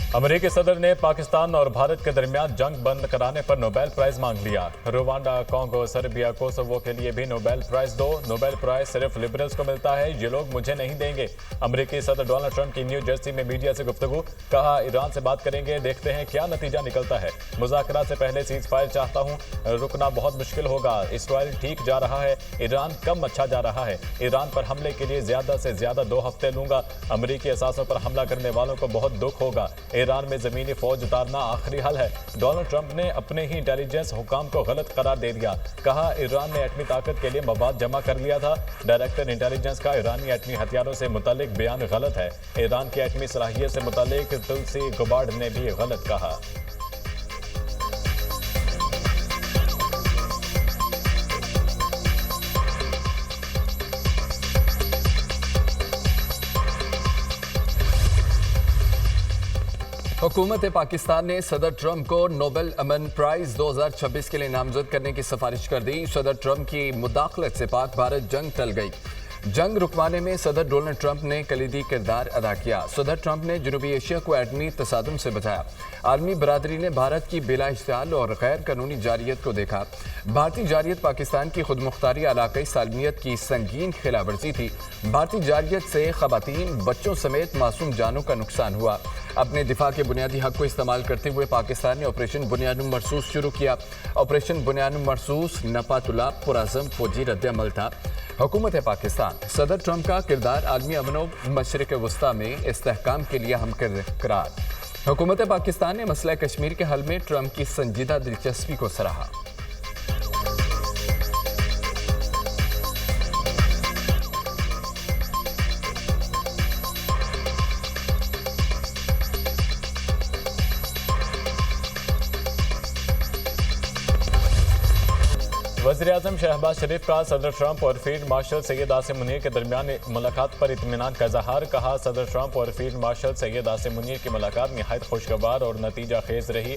अमेरिकी सदर ने पाकिस्तान और भारत के दरमियान जंग बंद कराने पर नोबेल प्राइज मांग लिया। रुवांडा, कांगो, सर्बिया, कोसोवो के लिए भी नोबेल प्राइज दो। नोबेल प्राइज सिर्फ लिबरल्स को मिलता है, ये लोग मुझे नहीं देंगे। अमेरिकी सदर डोनाल्ड ट्रंप की न्यू जर्सी में मीडिया से गुफ्तगू, कहा ईरान से बात करेंगे, देखते हैं क्या नतीजा निकलता है। मुज़ाकरात से पहले सीज फायर चाहता हूँ, रुकना बहुत मुश्किल होगा। इसराइल ठीक जा रहा है, ईरान कम अच्छा जा रहा है। ईरान पर हमले के लिए ज्यादा से ज्यादा 2 हफ्ते लूंगा। अमेरिकी असासों पर हमला करने वालों को बहुत दुख होगा। ईरान में जमीनी फौज उतारना आखिरी हल है। डोनाल्ड ट्रंप ने अपने ही इंटेलिजेंस हुकाम को गलत करार दे दिया, कहा ईरान ने एटमी ताकत के लिए मवाद जमा कर लिया था। डायरेक्टर इंटेलिजेंस का ईरानी एटमी हथियारों से मुतालिक बयान गलत है। ईरान की एटमी सलाहियत से मुतालिक तुलसी गबार्ड ने भी गलत कहा। हुकूमत पाकिस्तान ने सदर ट्रंप को नोबेल अमन प्राइज 2026 के लिए नामजद करने की सिफारिश कर दी। सदर ट्रंप की मुदाखलत से पाक भारत जंग टल गई। जंग रुकवाने में सदर डोनाल्ड ट्रंप ने कलीदी किरदार अदा किया। सदर ट्रंप ने जनूबी एशिया को एटमी तसादुम से बचाया। आलमी बरादरी ने भारत की बिला इश्तियाल और गैर कानूनी जारियत को देखा। भारतीय जारियत पाकिस्तान की खुद मुख्तारी इलाकाई सालमियत की संगीन खिलाफवर्जी थी। भारतीय जारियत से खवातीन, बच्चों समेत मासूम जानों का नुकसान हुआ। अपने दिफा के बुनियादी हक को इस्तेमाल करते हुए पाकिस्तान ने ऑपरेशन बुनियानुम मरसूस शुरू किया। ऑपरेशन बुनियानुम मरसूस नपातुला पुराज़म फौजी रद्द-ए-अमल था। हुकूमत पाकिस्तान सदर ट्रंप का किरदार आलमी अमन व मशरिक़ वस्ता में इस्तेहकाम के लिए हम करार। हुकूमत पाकिस्तान ने मसला कश्मीर के हल में ट्रंप की संजीदा दिलचस्पी को सराहा। वज़ीर-ए-आज़म शहबाज शरीफ का सदर ट्रंप और फील्ड मार्शल सैयद आसिम मुनीर के दरमियान मुलाकात पर इत्मीनान का इज़हार, कहा सदर ट्रंप और फील्ड मार्शल सैयद आसिम मुनीर की मुलाकात निहायत खुशगवार और नतीजा खेज रही।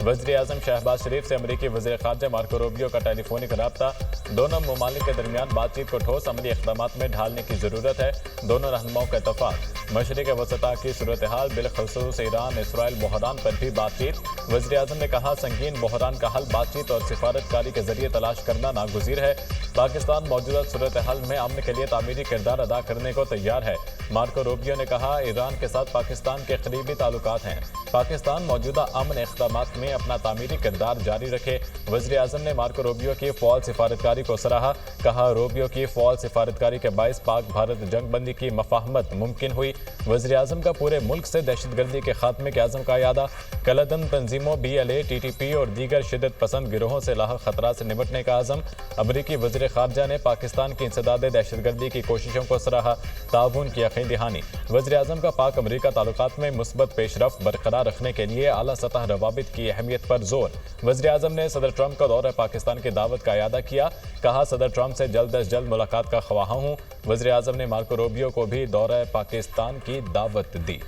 वज़ीर-ए-आज़म शहबाज शरीफ से अमरीकी वज़ीर ख़ारजा मार्को रूबियो का टेलीफोनिक रब्ता, दोनों ममालिक के दरमियान बातचीत को ठोस अमली इक़दामात में ढालने की ज़रूरत है। दोनों रहनुमाओं का इत्तफ़ाक़। मशरिक़ वसता की सूरत हाल बिलख़ुसूस ईरान इसराइल बहरान पर भी बातचीत। वज़ीर-ए-आज़म ने कहा संगीन बहरान का हल बातचीत और सिफारतकारी के जरिए तलाश करना नागुज़ीर है। पाकिस्तान मौजूदा सूरत हाल में अमन के लिए तामीरी किरदार अदा करने को तैयार है। मार्को रूबियो ने कहा ईरान के साथ पाकिस्तान के करीबी ताल्लुकात हैं। पाकिस्तान मौजूदा अमन इक़दामात में अपना तामीरी किरदार जारी रखे। वज़ीर-ए-आज़म ने मार्को रूबियो की फ़ौल सिफारतकारी को सराहा, कहा रूबियो की फ़ौल सिफारतकारी के बाइस पाक भारत जंगबंदी की मफाहमत मुमकिन हुई। वज़ीर-ए-आज़म का पूरे मुल्क से दहशतगर्दी के खात्मे के आज़म का यादा, कलदम तंजीमों BLA, TTP और दीगर शिद्दत पसंद गिरोहों से लाहक खतरा से निपटने का आज़म। अमरीकी वज़ीर ख़ारजा ने पाकिस्तान की इंसदाद दहशतगर्दी की कोशिशों को सराहा, ताउन की यकीन दहानी। वज़ीर-ए-आज़म का पाक अमरीका ताल्लुकात में मुस्बत पेशरफ्त बरकरार रखने के लिए आला सतह रवाबित की अहमियत पर जोर। वज़ीर-ए-आज़म ने सदर ट्रंप का दौरा पाकिस्तान की दावत का यादा किया, कहा सदर ट्रंप से जल्द अज जल्द मुलाकात का ख्वाहा हूँ। वज़ीर-ए-आज़म ने मार्को रूबियो को भी दौरा पाकिस्तान की दावत दी।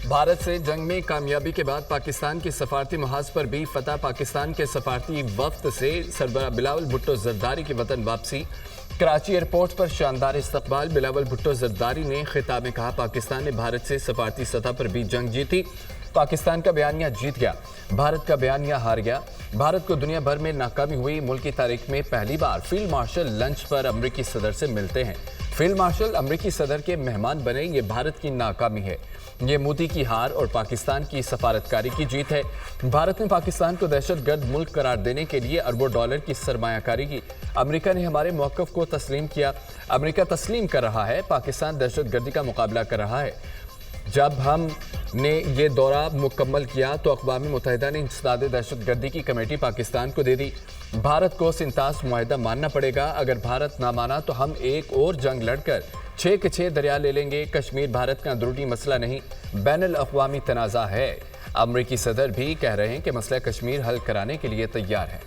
भारत से जंग में कामयाबी के बाद पाकिस्तान के सफारती महाज पर भी फतह। पाकिस्तान के सफारती वफ्द से सरबराह बिलावल भुट्टो जरदारी की वतन वापसी। कराची एयरपोर्ट पर शानदार इस्तकबाल। बिलावल भुट्टो जरदारी ने खिताब में कहा पाकिस्तान ने भारत से सफारती सतह पर भी जंग जीती। पाकिस्तान का बयानिया जीत गया, भारत का बयानिया हार गया। भारत को दुनिया भर में नाकामी हुई। मुल्क की तारीख में पहली बार फील्ड मार्शल लंच पर अमरीकी सदर से मिलते हैं। फील्ड मार्शल अमरीकी सदर के मेहमान बने, ये भारत की नाकामी है। ये मोदी की हार और पाकिस्तान की सफारतकारी की जीत है। भारत ने पाकिस्तान को दहशतगर्द मुल्क करार देने के लिए अरबों डॉलर की सरमायाकारी की। अमेरिका ने हमारे मौक़िफ़ को तस्लीम किया। अमेरिका तस्लीम कर रहा है, पाकिस्तान दहशतगर्दी का मुकाबला कर रहा है। जब हमने ये दौरा मुकम्मल किया तो अक़वाम मुत्तहिदा ने इंसदाद दहशतगर्दी की कमेटी पाकिस्तान को दे दी। भारत को सिंतास मुआहदा मानना पड़ेगा। अगर भारत ना माना तो हम एक और जंग लड़कर 6 के 6 दरिया ले लेंगे। कश्मीर भारत का अंदरूनी मसला नहीं, बैनुल अक़वामी तनाज़ा है। अमरीकी सदर भी कह रहे हैं कि मसला कश्मीर हल कराने के लिए तैयार है।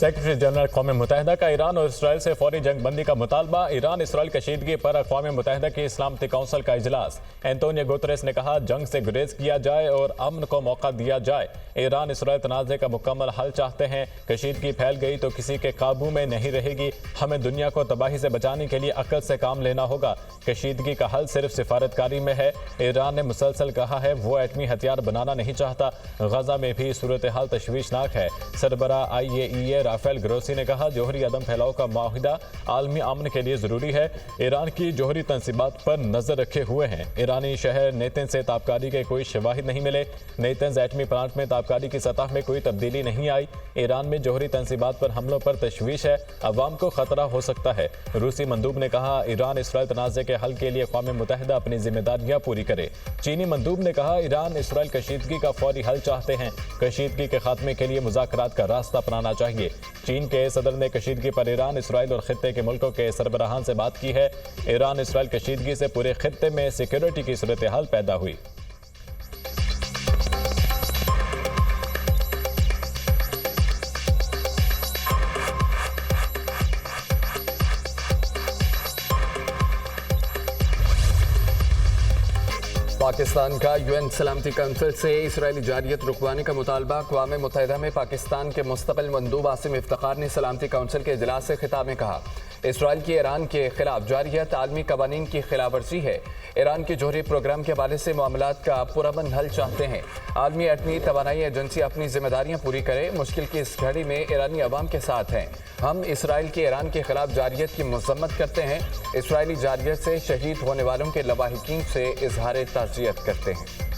सेक्रेटरी जनरल अक़वाम मुत्तहिदा का ईरान और इसराइल से फौरी जंग बंदी का मुतालबा। ईरान इसराइल कशीदगी पर अक़वाम मुत्तहिदा की सलामती कौंसिल का इजलास। एंटोनियो गुतरेस ने कहा, जंग से गुरेज किया जाए और अमन को मौका दिया जाए। ईरान इसराइल तनाज़े का मुकम्मल हल चाहते हैं। कशीदगी फैल गई तो किसी के काबू में नहीं रहेगी। हमें दुनिया को तबाही से बचाने के लिए अक्ल से काम लेना होगा। कशीदगी का हल सिर्फ सिफारतकारी में है। ईरान ने मुसलसल कहा है वो एटमी हथियार बनाना नहीं चाहता। गजा में भी सूरत हाल तशवीशनाक है। सरबरा IAEA राफेल ग्रोसी ने कहा, जोहरी अदम फैलाव का माहिदा आलमी अमन के लिए जरूरी है। ईरान की जोहरी तंसीबात पर नजर रखे हुए हैं। ईरानी शहर नेतन से ताबकारी के कोई शवाहिद नहीं मिले। नेतन्स एटमी प्लांट में ताबकारी की सतह में कोई तब्दीली नहीं आई। ईरान में जोहरी तंसीबात पर हमलों पर तशवीश है। अवाम को खतरा हो सकता है। रूसी मंदूब ने कहा, ईरान इसराइल तनाज़े के हल के लिए अक़वाम मुत्तहिदा अपनी जिम्मेदारियां पूरी करे। चीनी मंदूब ने कहा, ईरान इसराइल कशीदगी का फौरी हल चाहते हैं। कशीदगी के खात्मे के लिए मुज़ाकरात का रास्ता अपनाना चाहिए। चीन के सदर ने कशीदगी पर ईरान, इसराइल और खित्ते के मुल्कों के सरबराहान से बात की है। ईरान इसराइल कशीदगी से पूरे खित्ते में सिक्योरिटी की सूरत हाल पैदा हुई। पाकिस्तान का UN सलामती काउंसिल से इसराइली जारियत रुकवाने का मुतालबा। अक़वाम मुत्तहिदा में पाकिस्तान के मुस्तक़िल मंदूब आसिम इफ्तिखार ने सलामती काउंसिल के इजलास से खिताब में कहा, इसराइल की ईरान के खिलाफ जारियत आलमी कवानीन की खिलाफ वर्जी है। ईरान के जोहरी प्रोग्राम के हवाले से मामलात का पुरअमन हल चाहते हैं। आलमी एटमी तवानाई एजेंसी अपनी जिम्मेदारियां पूरी करे। मुश्किल की इस घड़ी में ईरानी अवाम के साथ हैं। हम इसराइल की ईरान के खिलाफ जारियत की मजम्मत करते हैं। इसराइली जारियत से शहीद होने वालों के लवाहिकीन से इजहार ताज़ियत करते हैं।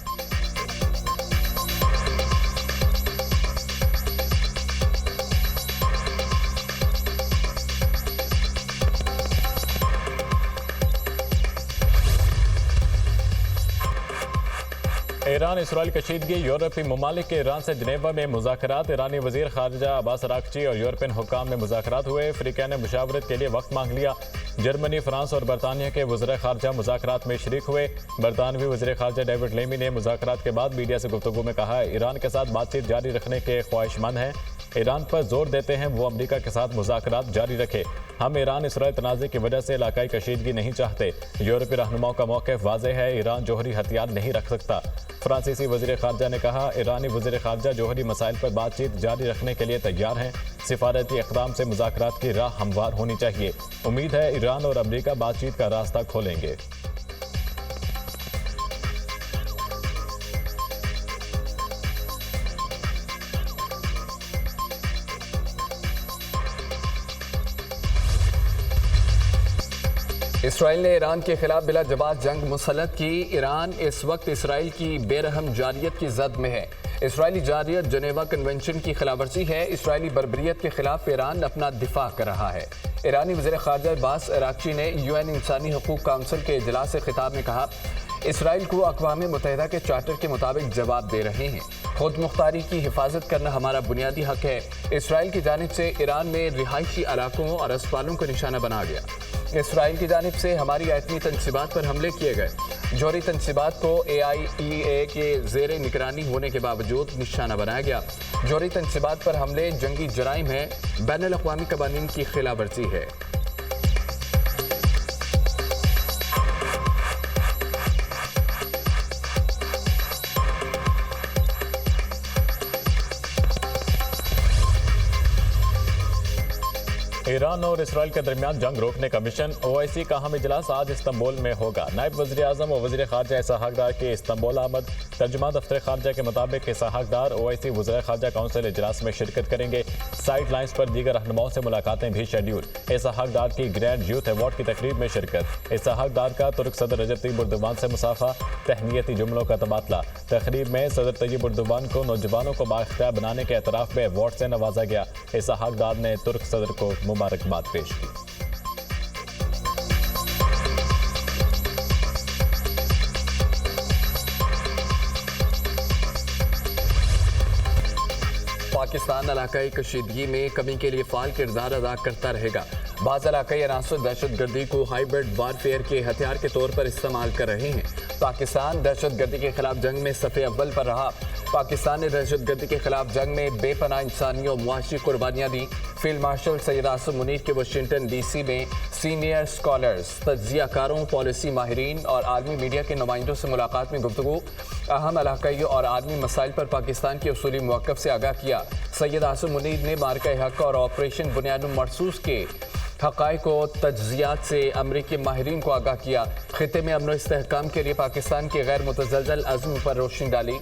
ईरान इसराइल कशीदगी। यूरोपीय ममालिक के ईरान से जनेवा में मुज़ाकरात। ईरानी वज़ीर ख़ारिजा अब्बास अराग़ची और यूरोपियन हुक्काम में मुज़ाकरात हुए। अफ्रीका ने मुशावरत के लिए वक्त मांग लिया। जर्मनी, फ्रांस और बरतानिया के वज़ीर ख़ारिजा मुज़ाकरात में शरीक हुए। बरतानवी वज़ीर ख़ारिजा डेविड लेमी ने मुज़ाकरात के बाद मीडिया से गुफ्तगू में कहा, ईरान के साथ बातचीत जारी रखने के ख्वाहिशमंद हैं। ईरान पर जोर देते हैं वो अमरीका के साथ मुज़ाकरात जारी रखे। हम ईरान इसराइल तनाज़े की वजह से इलाकाई कशीदगी नहीं चाहते। यूरोपीय रहनुमाओं का मौक़िफ़ वाज़ेह है, ईरान जोहरी हथियार नहीं रख सकता। फ्रांसीसी वज़ीर ख़ारिजा ने कहा, ईरानी वज़ीर ख़ारिजा जोहरी मसाइल पर बातचीत जारी रखने के लिए तैयार हैं। सिफारती इक़दाम से मुज़ाकरात की राह हमवार होनी चाहिए। उम्मीद है ईरान और अमरीका बातचीत का रास्ता खोलेंगे। इसराइल ने ईरान के खिलाफ बिला जवाब जंग मुसल्लत की। ईरान इस वक्त इसराइल की बेरहम जारियत की जद में है। इसराइली जारियत जनेवा कन्वेंशन की खिलाफवर्जी है। इसराइली बर्बरियत के खिलाफ ईरान अपना दिफा कर रहा है। ईरानी वज़ीर ख़ारिजा अब्बास अराग़ची ने UN इंसानी हकूक़ काउंसिल के इजलास से खिताब में कहा, इसराइल को अक़वाम मुत्तहिदा के चार्टर के मुताबिक जवाब दे रहे हैं। खुद मुख्तारी की हिफाजत करना हमारा बुनियादी हक है। इसराइल की जानिब से ईरान में रिहायशी इलाकों और अस्पतालों को निशाना बना गया। इसराइल की जानिब से हमारी एटमी तनसीबात पर हमले किए गए। जोहरी तनसीबात को AIEA के ज़ेरे निगरानी होने के बावजूद निशाना बनाया गया। जोहरी तनसीबात पर हमले जंगी जराइम है, बैनुल अक़वामी कवानीन की खिलाफ वर्जी है। ईरान और इसराइल के दरमियान जंग रोकने का मिशन OIC का अहम इजलास आज इस्तांबुल में होगा। नायब वज़ीर आज़म और वज़ीर ख़ारिजा इसहाक़ डार की इस्तांबुल आमद। तर्जुमा दफ्तर ख़ारिजा के मुताबिक इसहाक़ डार OIC वज़ीर ख़ारिजा काउंसिल इजलास में शिरकत करेंगे। साइड लाइन्स पर दीगर रहनुमाओं से मुलाकातें भी शेड्यूल। इसहाक़ डार की ग्रैंड यूथ अवार्ड की तकरीब में शिरकत। इसहाक़ डार का तुर्क सदर रजब तय्यिब एर्दोग़ान से मुसाफ़ा, तहनीती जुमलों का तबादला। तकरीब में सदर तय्यिब एर्दोग़ान को नौजवानों को बाइख्तियार बनाने के एतराफ़ में अवार्ड से नवाजा गया। इसहाक़ डार ने तुर्क सदर को मुबारकबाद पेश की। पाकिस्तान इलाकाई कशीदगी में कमी के लिए फ़ाल किरदार अदा करता रहेगा। बाज़ इलाकाई अनासर दहशतगर्दी को हाइब्रिड वारफेयर के हथियार के तौर पर इस्तेमाल कर रहे हैं। पाकिस्तान दहशतगर्दी के खिलाफ जंग में सफ़े अव्वल पर रहा। पाकिस्तान ने दहशतगर्दी के खिलाफ जंग में बेपनाह इंसानी और मुआशी कुर्बानियां दी। फील्ड मार्शल सैयद आसिम मुनीर के वाशिंगटन डीसी में सीनियर स्कॉलर्स, तज्जियाकारों, पॉलिसी माहिरीन और आलमी मीडिया के नुमाइंदों से मुलाकात में गुफ्तगू। अहम इलाकाई और आलमी मसाइल पर पाकिस्तान के उसूली मौक़िफ़ से आगाह किया। सैयद आसिम मुनीर ने मार्का हक और ऑपरेशन बुनियाद मरसूस के हक़ाइक़ व तज्ज़ियात से अमरीकी माहिरीन को आगाह किया। खित्ते में अमन व इस्तेहकाम के लिए पाकिस्तान के गैर मुतज़लज़ल अज़्म पर रोशनी डाली।